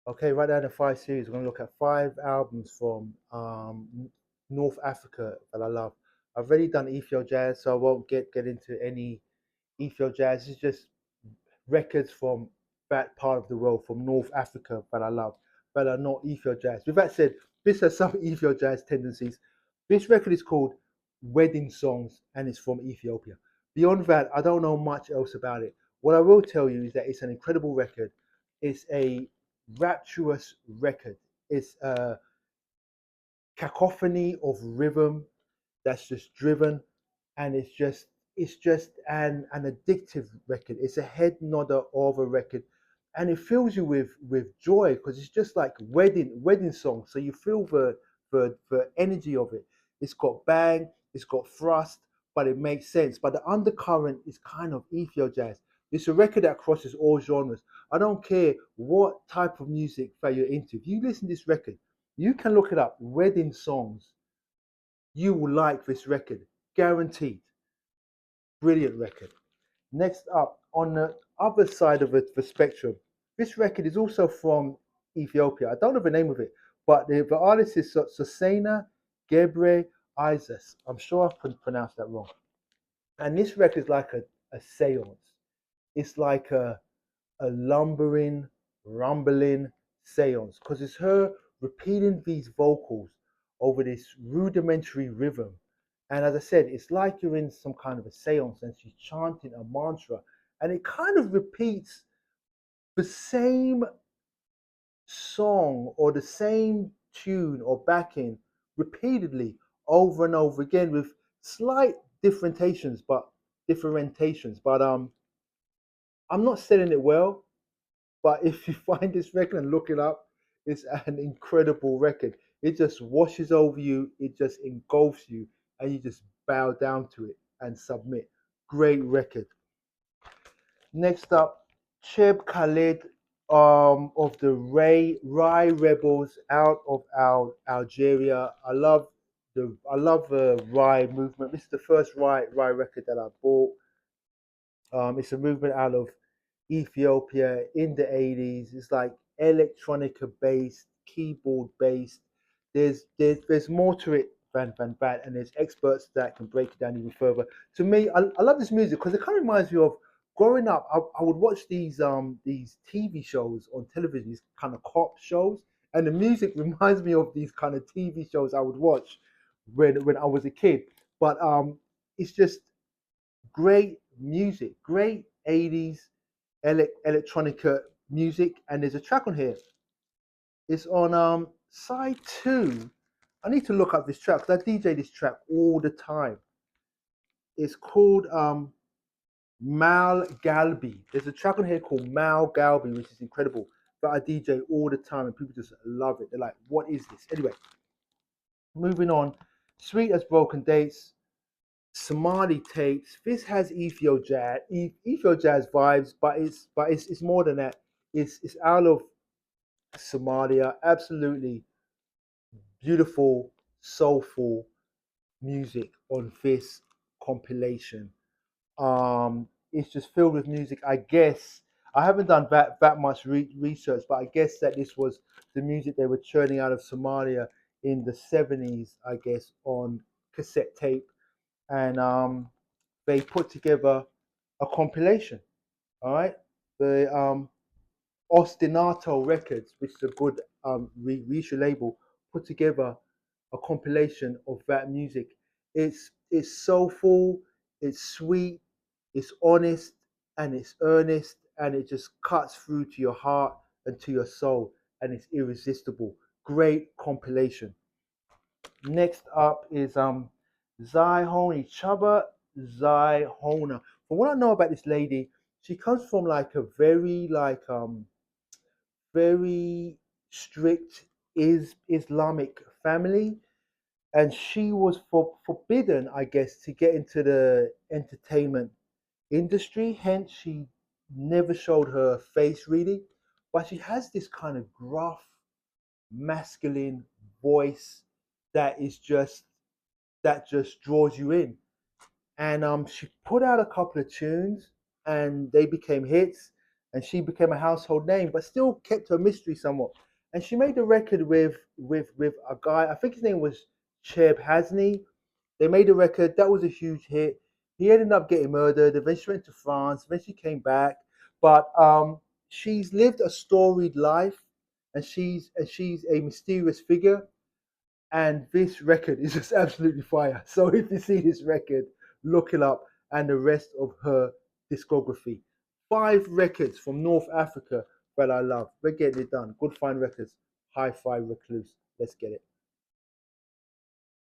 Okay, right now in the five series, we're going to look at five albums from North Africa that I love. I've already done Ethio Jazz, so I won't get into any Ethio Jazz. It's just records from that part of the world, from North Africa, that I love, that are not Ethio Jazz. With that said, this has some Ethio Jazz tendencies. This record is called Wedding Songs and it's from Ethiopia. Beyond that, I don't know much else about it. What I will tell you is that it's an incredible record. It's a rapturous record. It's a cacophony of rhythm that's just driven, and it's just an addictive record. It's a head nodder of a record, and it fills you with joy because it's just like wedding songs. So you feel the energy of it. It's got bang, it's got thrust, but it makes sense. But the undercurrent is kind of ethio jazz. It's a record that crosses all genres. I don't care what type of music that you're into. If you listen to this record, you can look it up. Wedding songs, you will like this record, guaranteed. Brilliant record. Next up, on the other side of the spectrum, this record is also from Ethiopia. I don't know the name of it, but the artist is Susaina Gebre Isis. I'm sure I pronounced that wrong. And this record is like a seance. It's like a lumbering, rumbling seance because it's her repeating these vocals over this rudimentary rhythm. And as I said, it's like you're in some kind of a seance and she's chanting a mantra and it kind of repeats the same song or the same tune or backing repeatedly over and over again with slight differentiations, but I'm not selling it well. But if you find this record and look it up, it's an incredible record. It just washes over you, it just engulfs you, and you just bow down to it and submit. Great record. Next up, Cheb Khaled of the Rai Rebels out of Algeria. I love the Rai movement. This is the first Rai record that I bought. It's a movement out of Ethiopia in the 80s. It's like electronica based, keyboard based. There's more to it than that, and there's experts that can break it down even further. To me, I love this music because it kind of reminds me of growing up. I would watch these TV shows on television, these kind of cop shows, and the music reminds me of these kind of TV shows I would watch when I was a kid. But it's just great music, great 80s electronica music. And there's a track on here. It's on side two. I need to look up this track because I DJ this track all the time. It's called Mal Galbi. There's a track on here called Mal Galbi, which is incredible. That I DJ all the time, and people just love it. They're like, "What is this?" Anyway, moving on. Sweet as Broken Dates. Somali takes. This has Ethio jazz vibes, but it's more than that. It's out of Somalia. Absolutely beautiful, soulful music on this compilation. It's just filled with music. I guess I haven't done that much research, but I guess that this was the music they were churning out of Somalia in the 70s. I guess on cassette tape, and they put together a compilation. All right, the Ostinato Records, which is a good reissue label, put together a compilation of that music. It's soulful, it's sweet, it's honest, and it's earnest, and it just cuts through to your heart and to your soul, and it's irresistible. Great compilation. Next up is Zai Chaba Zai Hona. From what I know about this lady, she comes from like a very strict Islamic family, and she was forbidden, I guess, to get into the entertainment industry. Hence, she never showed her face really, but she has this kind of gruff, masculine voice that is just draws you in. And she put out a couple of tunes, and they became hits. and she became a household name, but still kept her mystery somewhat. And she made a record with a guy. I think his name was Cheb Hasni. They made a record that was a huge hit. He ended up getting murdered. Eventually went to France. Eventually came back, but she's lived a storied life, and she's a mysterious figure. And this record is just absolutely fire. So if you see this record, look it up, and the rest of her discography. 5 records from North Africa that I love. We're getting it done. Good fine records. High five, Recluse. Let's get it.